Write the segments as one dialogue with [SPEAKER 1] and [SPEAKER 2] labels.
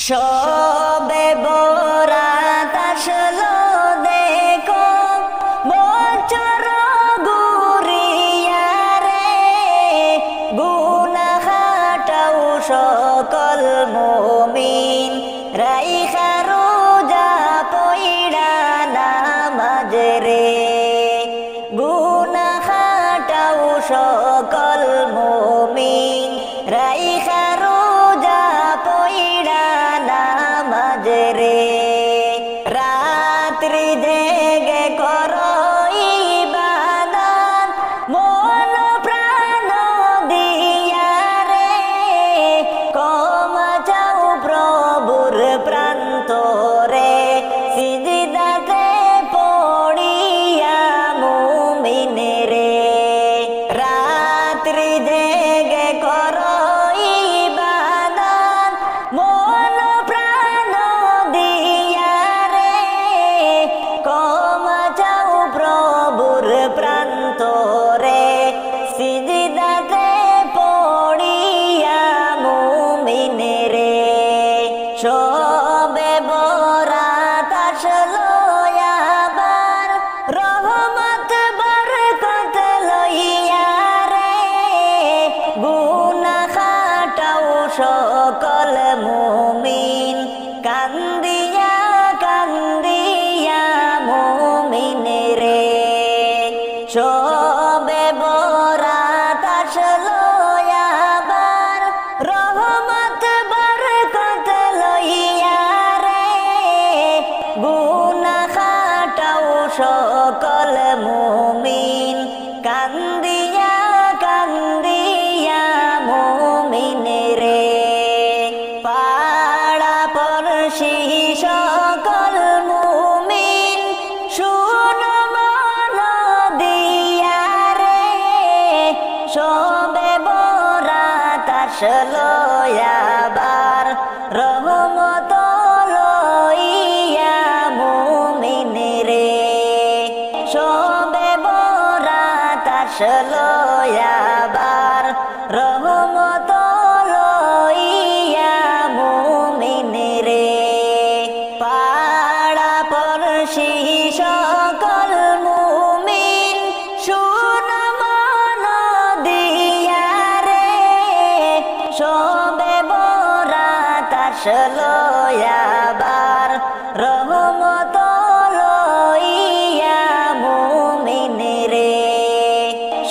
[SPEAKER 1] শবে বরাত আসলো দেখো বছর ঘুরিয়া রে, গুনাহ হাটাও সকল মুমিন রাইখা রোজা পইড়া নামাজ রে, গুনাহ হাটাও সকল মুমিন রাইখা রোজা পইড়া নামাজ রে। রাত্রি জেগে করো ইবাদত মন প্রাণ দিয়া রে, ক্ষমা চাও প্রভুর প্রান্তরে সিজদাতে পড়িয়া মুমিন রে। রাত্রি জেগে করো ইবাদত মন প্রাণ দিয়া রে, ক্ষমা চাও প্রভুর প্রান্তরে সিজদাতে পড়িয়া মুমিন রে। শবে বরাত আসলো আবার রহমত বরকত লইয়া রে, গুনাহ হাটাও সকল মুমিন কান্দিয়া কান্দিয়া মুমিন রে। শবে বরাত আসলো আবার রহমত বরকত লইয়া রে, গুনাহ হাটাও সকল মুমিন কান্দিয়া কান্দিয়া মুমিন রে। পাড়া পড়শি সকল মুমিন শুনো মন দিয়া রে, শবে বরাত আসলো আবার রহমত লইয়া মুমিন রে। শবে বরাত আসলো আবার রহমত লইয়া মুমিন রে। পাড়া পড়শি সকল মুমিন শুনো মন দিয়া রে, শবে বরাত আসলো আবার রহমত লইয়া মুমিন রে।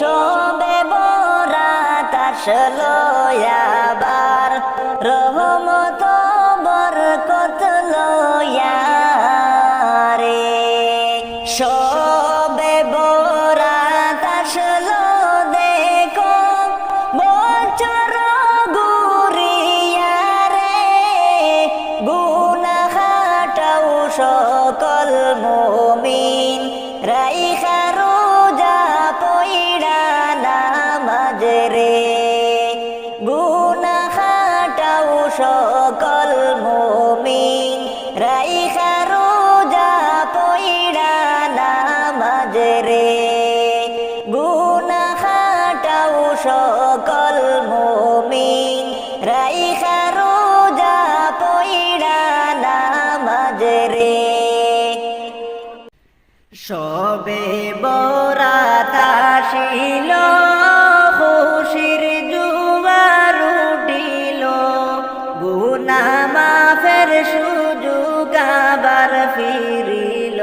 [SPEAKER 1] শবে বরাত আসলো আবার রহমত বরকত লইয়া রে। শবে বরাত আসলো দেখো বছর ঘুরিয়া রে, গুনাহ হাটাও সকল মুমিন রাইখা রোজা পইড়া নামাজ রে, গুনাহ হাটাও সকল মুমিন রাইখা রোজা পইড়া নামাজ রে, গুনাহ হাটাও সকল মুমিন রাইখা রোজা পইড়া নামাজ রে। শবে বরাত আসিল খুশির জুয়ার উঠিল, গুনাহ মাফের সুযোগ আবার ফিরিল,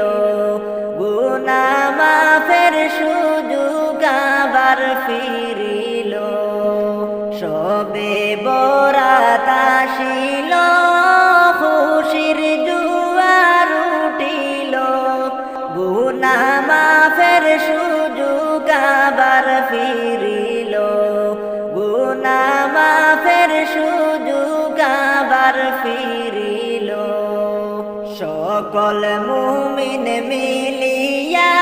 [SPEAKER 1] গুনাহ মাফের সুযোগ আবার ফিরিল। শবে বরাত আসিল খুশির জুয়ার উঠিল, গুনাহ মাফের সুযোগ আবার ফিরিল, গুনাহ মাফের সুযোগ আবার ফিরিল। সকল মুমিন মিলিয়া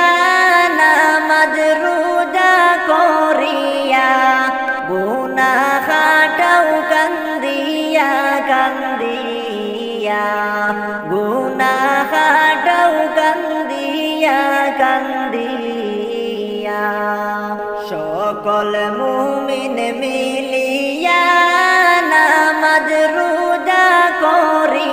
[SPEAKER 1] নামাজ রোজা করিয়া, গুনাহ হাটাও কান্দিয়া কান্দিয়া, গুনাহ হাটাও কান্দিয়া কান্দিয়া। সকল মুমিন মিলিয়া নামাজ রোজা করি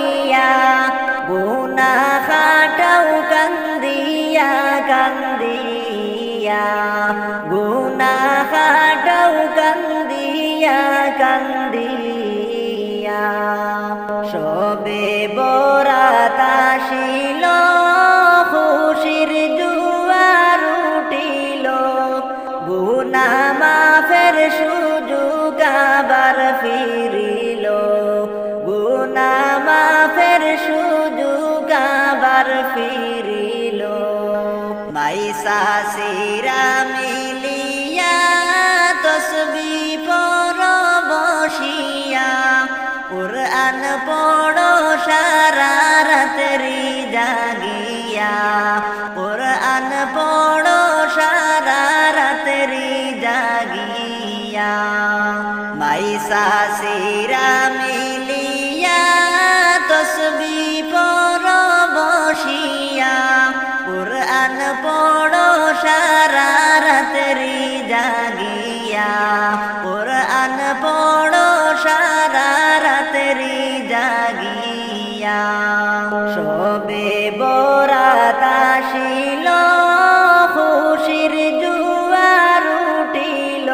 [SPEAKER 1] সবে বরাত আসিল খুশির জুয়ার উঠিল গুনাহ মাফের সুযোগ আবার ফিরিল গুনাহ মাফের সুযোগ আবার ফিরিল মাইসা সিরা মিলিয়া তসবিহ পড়ো বসিয়া কুরআন পড়ো সারা রাত্রি জাগিয়া কুরআন পড়ো সারা রাত্রি জাগিয়া মাইসা সিরা মিলিয়া তসবিহ পড়ো বসিয়া কুরআন পড়ো সারা রাত্রি জাগিয়া কুরআন পড়ো সারা রাত্রি জাগিয়া সবে বরাত আসিল খুশির জুয়ার উঠিল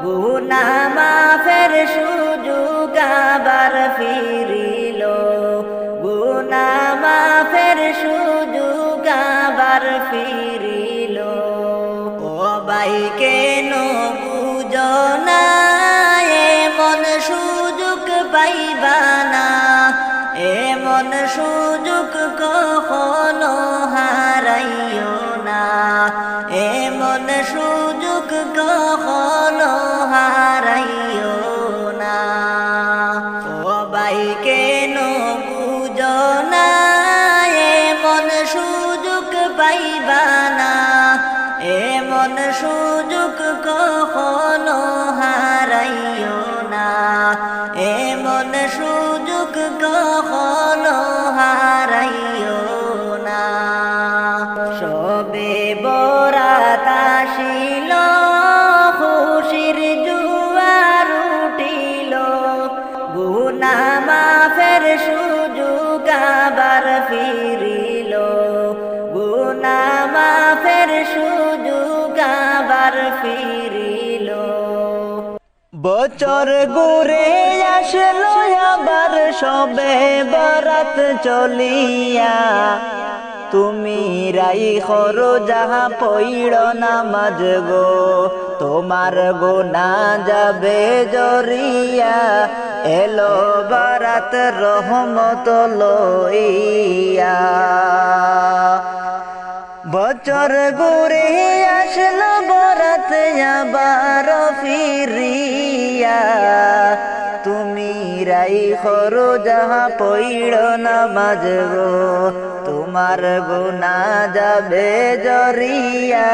[SPEAKER 1] গুনাহ মাফের সুযোগ আবার ফিরিল গুনাহ মাফের সুযোগ আবার ফিরিল ও ভাই কেন বুঝো না এমন সুযোগ পাইবা না এমন সুযোগ কখনো হারাইও না এমন সুযোগ কখনো হারাইও না ও ভাই কেন বুঝো না এমন সুযোগ পাইবা না এমন সুযোগ কখনো হারাইও না এমন সুযোগ কখনো হারাইও না সবে বরাত আসিল খুশির জুয়ার উঠিল গুনাহ মাফের সুযোগ আবার ফিরিল গুনাহ মাফের সুযোগ আবার ফিরিল
[SPEAKER 2] বছর ঘুরে আসলো আবার সবে বরাত চলিয়া তুমি রাইখো রোজা পইড় নামাজ গো তোমার গুনাহ যাবে জরিয়া এলো বরাত রহমত লইয়া বছর ঘুরে আসলো বরাত আবার ফিরিয়া তুমি রাইখো রোজা পইড় নামাজ গো তোমার গুনাহ যাবে জরিয়া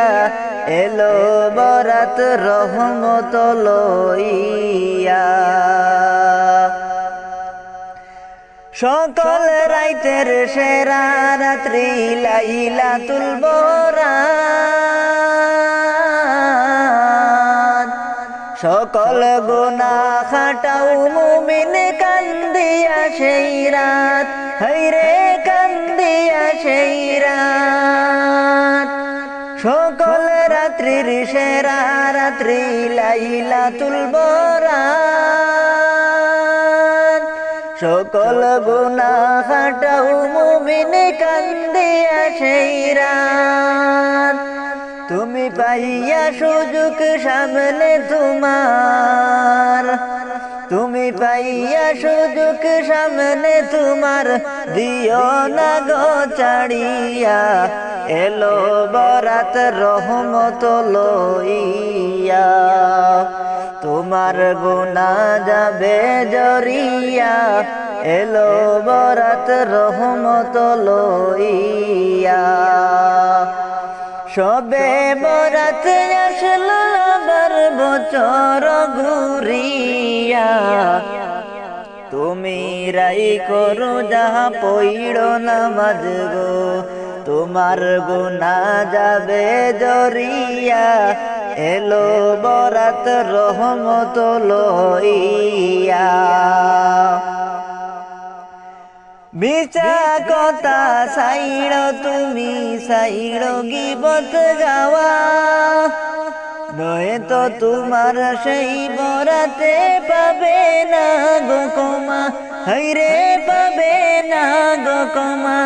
[SPEAKER 2] এলো বরাত রহমত লইয়া সকল রাইতের সেরা রাত্রি লাইলাতুল বরাত সকল গুনাহ খাটাও মুমিন কান্দিয়া সেই রাত হায়রে কান্দিয়া সেই রাত সকল রাত্রির সেরা রাত্রি লাইলাতুল বরাত সকল গুনাহ খাটাও মুমিন কান্দিয়া সেই রাত তুমি পাইয়া সুযোগ সামনে তোমার তুমি পাইয়া সুযোগ সামনে তোমার দিও না গো ছাড়িয়া এলো বরাত রহমত লইয়া তোমার গুনাহ যাবে জরিয়া এলো বরাত রহমত লইয়া সবে বরাত আসলো আবার বছর ঘুরিয়া তুমি রাইখো রোজা পইড় নামাজ গো তোমার গুনাহ যাবে জরিয়া এলো বরাত রহমত লইয়া মিছা কথা সাইড় তুমি সাইড় গীবত গাওয়া নয় তো তোমার সেই বরাতে পাবে না গো ক্ষমা হাইরে পাবে না গো ক্ষমা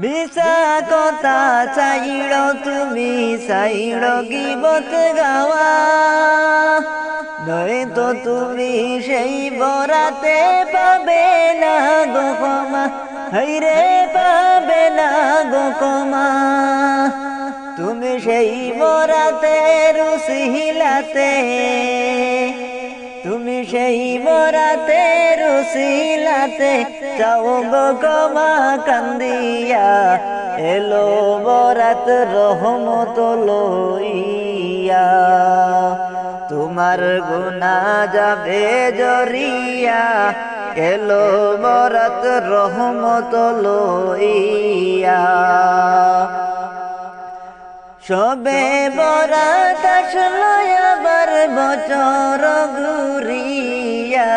[SPEAKER 2] মিছা কথা চাইড় তুমি চাইড় গিবত গাওয়া নয়তো তুমি সেই বরাতে পাবে না গো ক্ষমা হাইরে পাবে না গো ক্ষমা তুমি সেই বরাতে রুসিলাতে তুমি সেই বরাতে রুসিলাতে চাও গো ক্ষমা কান্দিয়া এলো বরাত রহমত লইয়া তোমার গুনাহ যাবে জরিয়া এলো বরাত রহমত লইয়া সবে বরাত আসলো আবার বছর ঘুরিয়া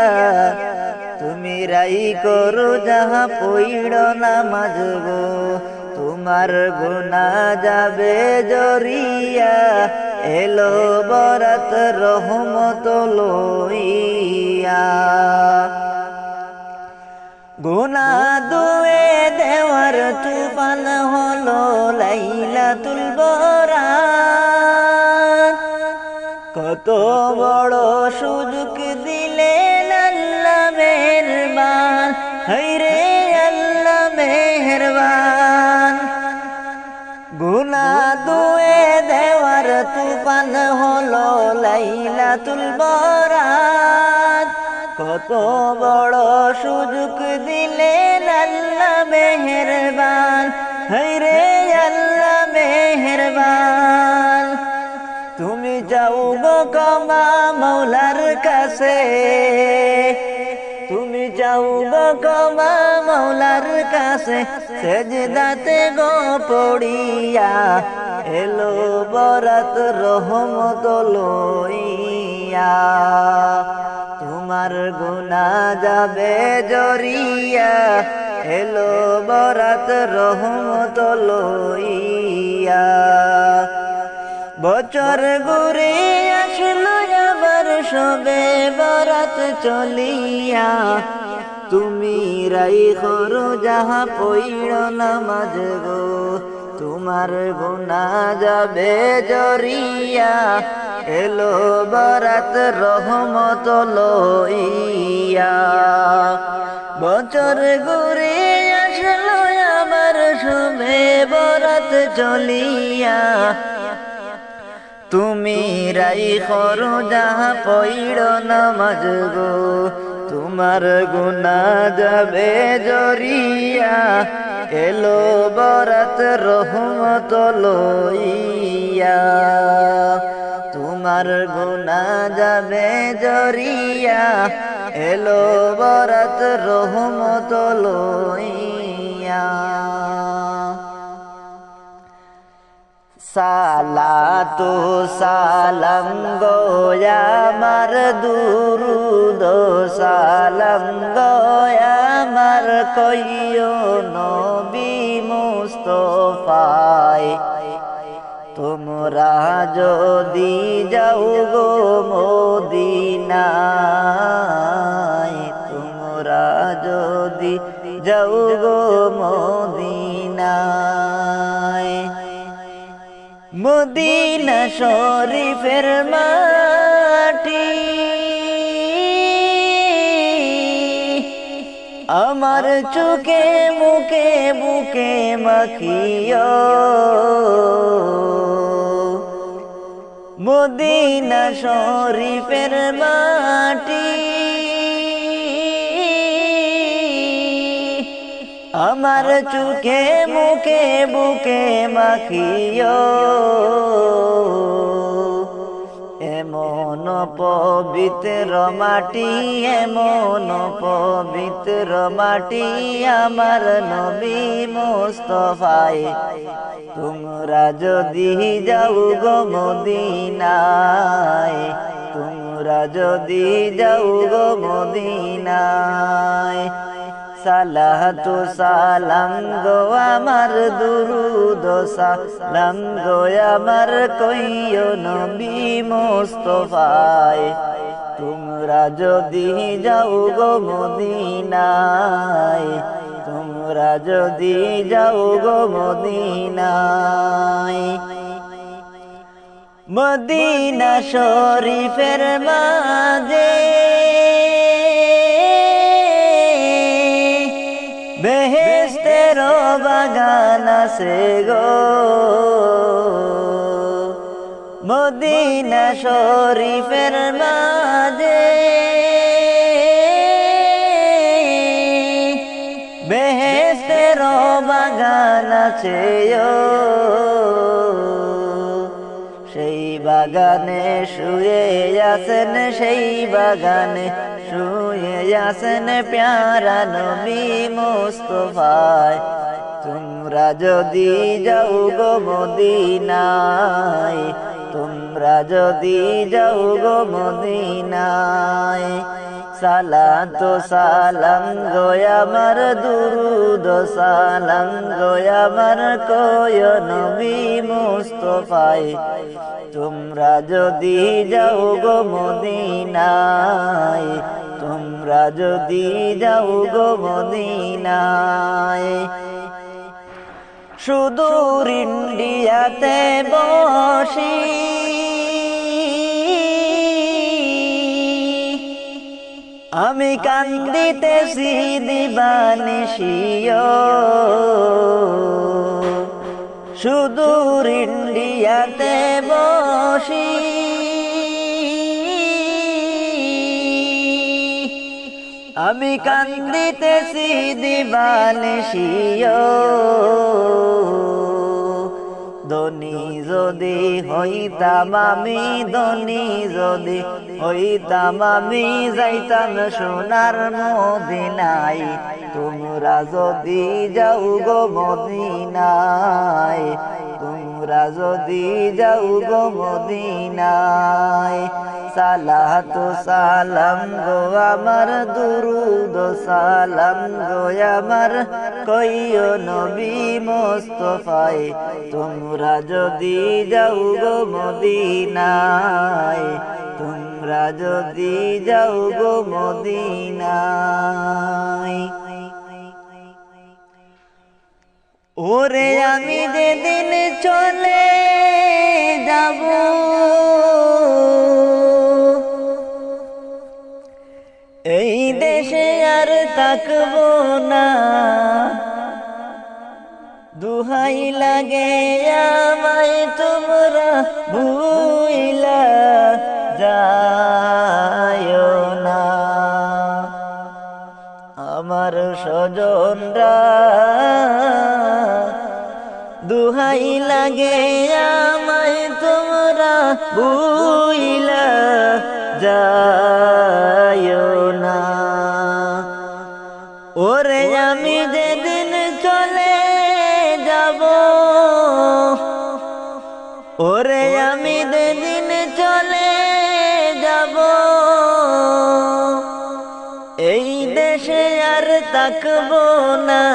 [SPEAKER 2] তুমি রাই করো যাহা পইড় নামাজ গো তোমার গুনাহ যাবে জরিয়া এলো বরাত রহমত লইয়া গুনাহ দুয়ে দেওয়ার তুফান হলো লাইলাতুল বরাত কত বড় সুযোগ দিলেন আল্লাহ মেহেরবান হায়রে আল্লাহ মেহেরবান গুনাহ দুয়ে দেওয়ার তুফান হলো লাইলাতুল বরাত কত বড় সুযোগ দিলেন আল্লাহ মেহেরবান হায়রে আল্লাহ মেহেরবান তুমি যাও গো ক্ষমা মৌলার কাছে তুমি যাও গো ক্ষমা মৌলার কাছে সেজদাতে গো পড়িয়া এলো বরাত রহমত লইয়া তোমার গুনাহ যাবে জরিয়া এলো বরাত রহমত লইয়া বছর ঘুরে আসলো আবার সবে বরাত চলিয়া তুমি রাই করো যাহা পইড় নামাজ গো তোমার গুনাহ যাবে জরিয়া এলো বরাত রহমত লইয়া বছর ঘুরে আসলো আবার সবে বরাত চলিয়া তুমি রাই করো যাহা পইড় নামাজ গো তোমার গুনাহ যাবে জরিয়া এলো বরাত রহমত লইয়া তোমার গুনাহ যাবে জরিয়া এলো বরাত রহমত লইয়া সালাতু সালাম গো আমার দুরুদ সালাম গো আমার কইও নবী মুস্তাফায় তোমরা যদি যাও গো মদিনায় তোমরা যদি যাও গো মদিনায় মদিনা শরীফের মাটি আমার চোখে মুখে বুকে মাখিও মদিনা শরীফের মাটি আমার চোখে মুখে বুকে মাখিও এমন পবিত্র মাটি এমন পবিত্র মাটি আমার নবী মুস্তাফায় তোমরা যদি যাও গো মদিনায় তোমরা যদি যাও গো মদিনায় সালাতু সালাম গো আমার দুরুদ সালাম গো আমার কইও নবী মুস্তাফায় তোমরা তোমরা যদি যাও গো মদিনায়, তোমরা যদি যাও গো মদিনায়। মদিনা শরীফের মাঝে বেহেশতের বাগান আছে গো, মদিনা শরীফের মাঝে বেহেশতের বাগান আছে সেই বাগানে শুয়ে আছেন, সেই বাগানে শুয়ে আছেন প্যারা নবী মুস্তাফায়। তোমরা যদি যাও গো মদিনায়, তোমরা যদি যাও গো মদিনায়। সালাত সালাম গো আমার দুরুদ সালাম গো আমার কয় নবী মুস্তাফায়। তোমরা যদি যাও গো মদিনায়, তোমরা যদি যাও গো মদিনায়। সুদূর ইন্ডিয়াতে বসি আমি কান্দিতেছি দিবানিশিও, সুদূর ইন্ডিয়াতে বসি আমি কান্দিতেছি দিবানিশিও। ধনী যদি হইতাম আমি, ধনী যদি হইতাম আমি, যাইতাম সোনার মদিনায়। তোমরা যদি যাও গো মদিনায়, তোমরা যদি যাও গো মদিনায়। সালাত সালাম গো আমার দুরুদ সালাম গো আমার কইও নবী মুস্তাফায়। তোমরা যদি যাও গো মদিনায়, তোমরা যদি যাও গো মদিনায়। ওরে আমি যেদিন চলে যাব এই দেশে আর থাকবো না, দুহাই লাগে আমায় তোমরা ভুইলা যায়ো না। আমার স্বজনরা দুহাই লাগে আমায় তোমরা ভুইলা যায়ো না। ওরে আমি যেদিন চলে যাব, ওরে আমি যেদিন চলে যাব এই দেশে আর থাকবো না,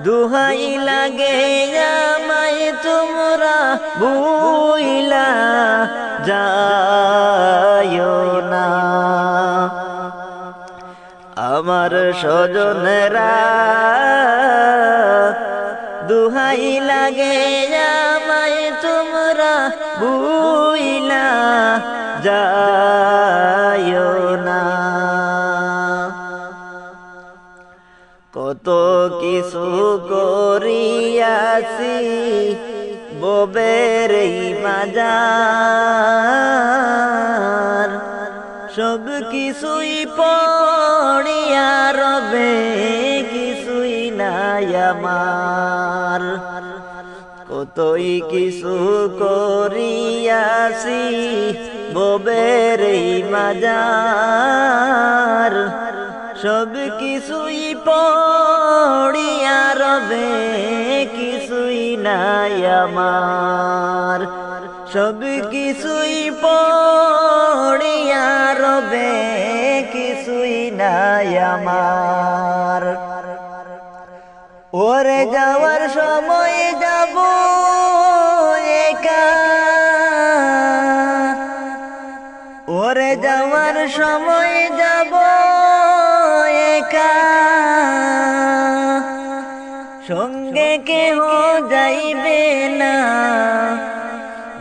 [SPEAKER 2] দুহাই লাগে আমায় তোমরা ভুইলা যায়ো না। আমার স্বজনেরা দুহাই লাগে আমায় তোমরা ভুইলা যায়ো না। কত কিছু করিয়াছি ববের এই মাজার, সব কিছুই পড়িয়া রবে কিছুই নাই আমার। কতই কিছু করিয়াছি ববের এই মাজার, সব কিছুই পড়িয়া রবে কিছুই নাই আমার। সব কিছুই পড়িয়া রবে কিছুই নাই আমার। ওরে যাওয়ার সময় যাব একা, ওরে যাওয়ার
[SPEAKER 1] সময় যাব একা, সঙ্গে কেহ যাইবে না,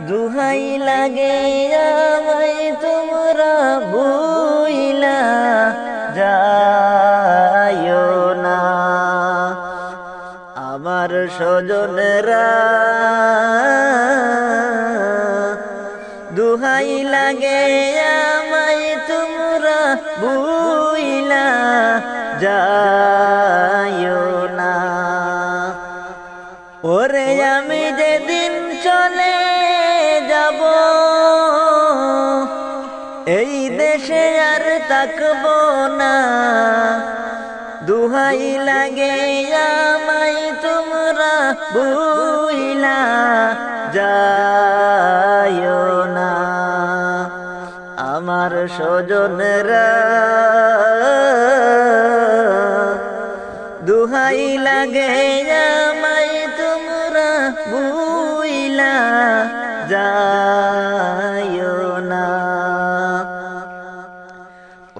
[SPEAKER 1] দুহাই লাগে আমায় তোমরা ভুইলা যাইও না। আমার স্বজনরা দুহাই লাগে আমায় তোমরা ভুইলা যাইও না। ওরে আমি যেদিন চলে যাব এই দেশে আর থাকবো না, দুহাই লাগে আমায় তোমরা ভুইলা যাইও না। আমার স্বজনরা দুহাই লাগে আমায় তোমরা ভুইলা যাইও না।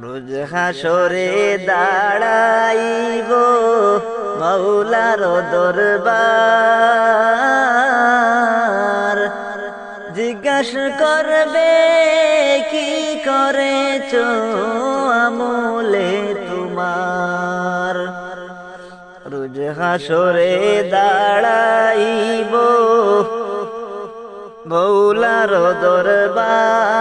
[SPEAKER 1] রোজ হাসরে দাঁড়াইব মৌলার দরবার, জিজ্ঞাস করবে কি করেছ আমলে তোমার। রোজ হাসরে দাঁড়াইব মৌলার দরবার,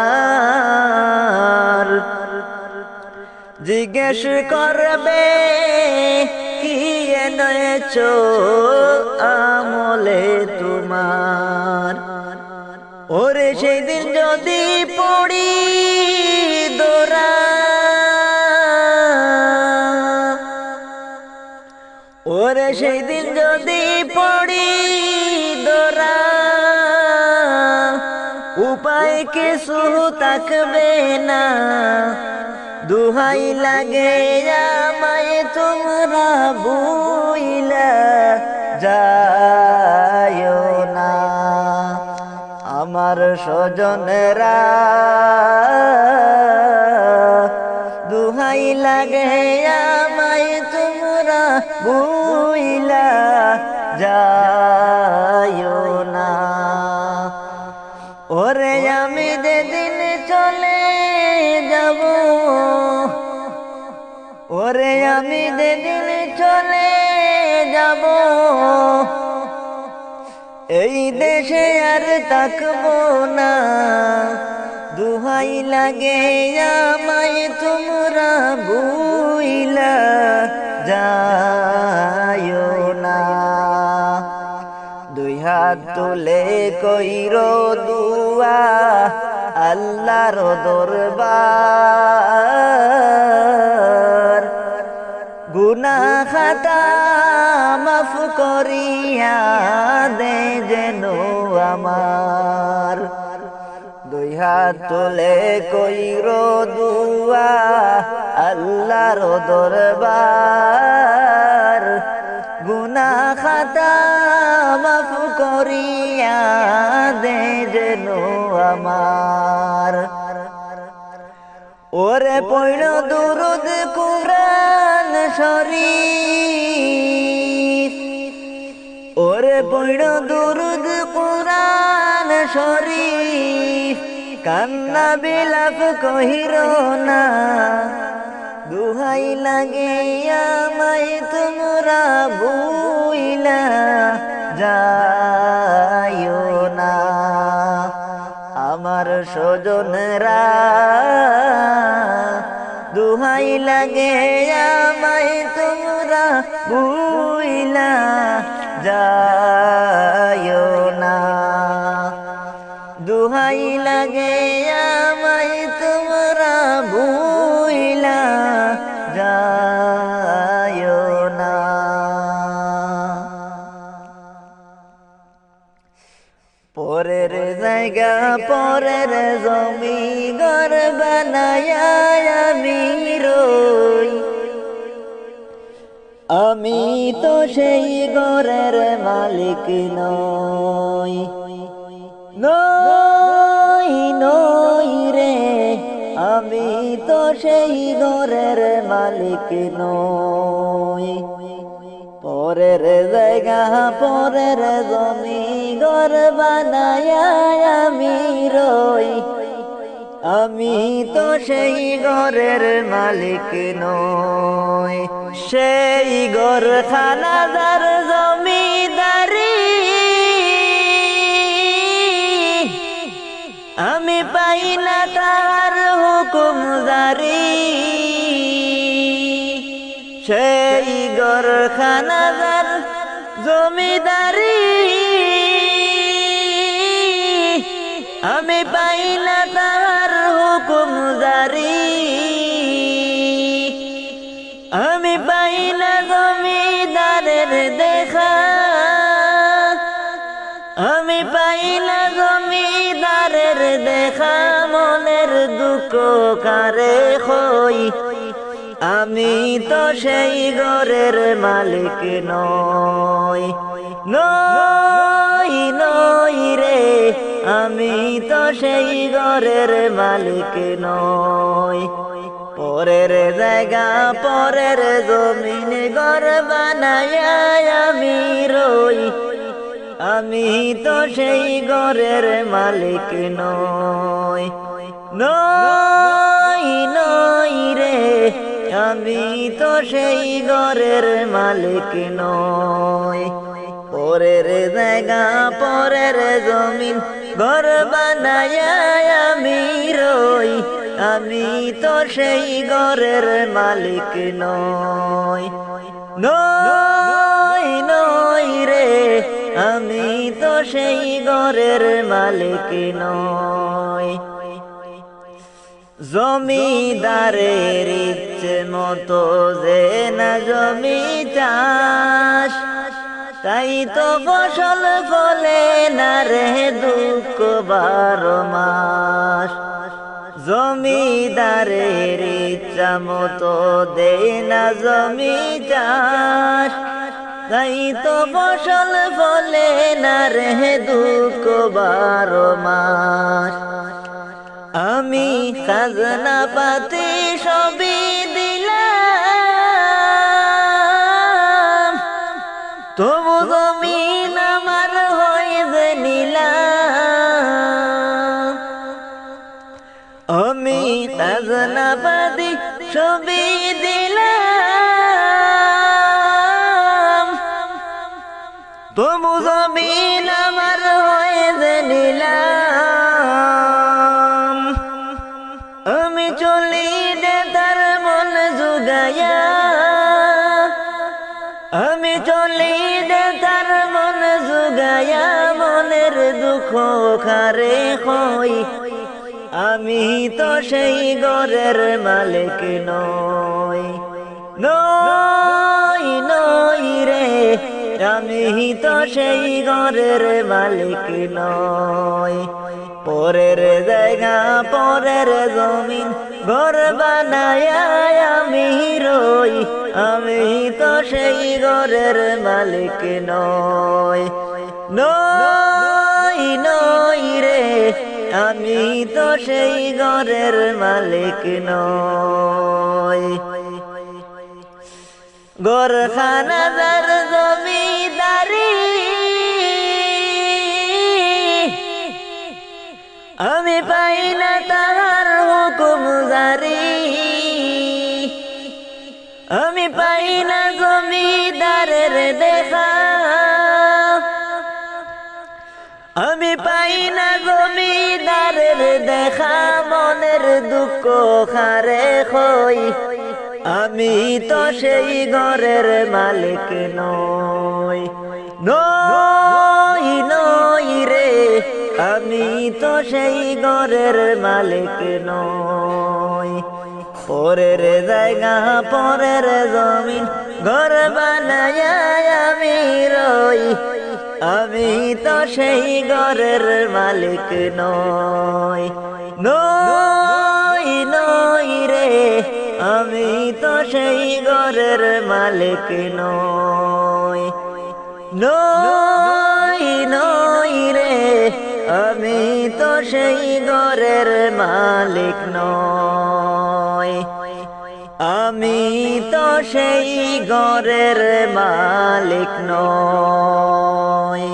[SPEAKER 1] জিজ্ঞেস করবে কি এনেছ আমলে তোমার। ওরে সেদিন যদি পড়ি দোরা, ওরে সেদিন যদি পড়ি দোরা, উপায় কিছু থাকবে না, দুহাই লাগে আমায় তোমরা ভুইলা যাইও না। আমার স্বজনরা দুহাই লাগে আমায় তোমরা ভুইলা যাইও না। ওরে আমি যেদিন চলে যাব, ওরে আমি যেদিন চলে যাব এই দেশে আর থাকবো না, দুহাই লাগে আমায় তোমরা ভুইলা যাইও না। দুই হাত তুলে কইরো দুয়া আল্লাহর দরবার, গুনাহ খাতা মাফ করিয়া দে যেন আমার। দুই হাত তুলে কইরো দুয়া আল্লাহর দরবার, গুনাহ খাতা মাফ করিয়া দে যেন আমার। ওরে পড়ো দুরুদ কুরআন শরীফ, ওরে পড়ো দুরুদ কুরআন শরীফ, কান্না বিলাপ কহিরো না, দুহাই লাগে আমায় তোমরা ভুইলা যাইও না। আমার স্বজনরা দুহাই লাগে আমায় তোমরা ভুইলা যাইও না, দুহাই লাগে আমায় তোমরা ভুইলা যাইও না। পরের জায়গা পরের জমি ঘর বানায়া আমি রই, আমি তো সেই ঘরের মালিক নই। নই নই রে আমি তো সেই ঘরের মালিক নই। পরের জায়গা পরের জমি ঘর বানায় আমি রই, আমি তো সেই ঘরের মালিক নই। সেই ঘর খানাদার জমিদারি আমি পাই না তার হুকুম জারি। সেই ঘর খানাদার জমিদারি আমি পাই না তার হুকুম জারি। আমি পাই না জমিদারের দেখা, আমি পাই না জমিদারের দেখা। মনের দুঃখ কারে হই, আমি তো সেই ঘরের মালিক নই। নই নই রে, আমি তো সেই ঘরের মালিক নই। পরের জায়গা পরের জমিন ঘর বানায় আমি রই, আমি তো সেই ঘরের মালিক নই। নই নই রে, আমি তো সেই ঘরের মালিক নই। পরের জায়গা পরের জমিন ঘর বানায় আমি রই, আমি তো সেই ঘরের মালিক নই। নই নই রে, আমি তো সেই ঘরের মালিক নই। জমিদারের ইচ্ছে মতো যে না জমি চাষ, তাই তো ফসল ফলে না রে দুঃখ 12 মাস। জমিদারের ইচ্ছা মতো দেয় না জমি চাষ, তাই তো ফসল ফলে না রে দুঃখ 12 মাস। আমি খাজনা পাতি সবই দিলাম, তবু জমিন আমার হয়ে যে নিলাম। আমি খাজনা পাতি সবই দিলাম, তবু জমিন আমার হয়ে যে নিলাম। আমি চলি দে তার মন জুগায়া, আমি চলি দে তার মন জুগায়া। মনের দুঃখ খারে হই, আমি তো সেই ঘরের মালিক নই। নই নই রে, আমি তো সেই ঘরের মালিক নই। পরের জায়গা পরের জমিন ঘর বানায় আমি রই, আমি তো সেই ঘরের মালিক নই। নই নই রে, আমি তো সেই ঘরের মালিক নই। ঘর খানাদার জমিদারি আমি পাই না তাহার হুকুম জারি। আমি পাই না জমিদারের দেখা, আমি পাই না জমিদারের দেখা। মনের দুঃখ খারে হই, আমি তো সেই ঘরের মালিক নই। নই নই রে, আমি তো সেই ঘরের মালিক নই। পরের জায়গা পরের জমিন ঘর বানায় আমি রই, আমি তো সেই ঘরের মালিক নই। নই নই রে, আমি তো সেই ঘরের মালিক নই। নই নই রে, আমি তো সেই ঘরের মালিক নই।
[SPEAKER 2] আমি তো সেই ঘরের মালিক নই।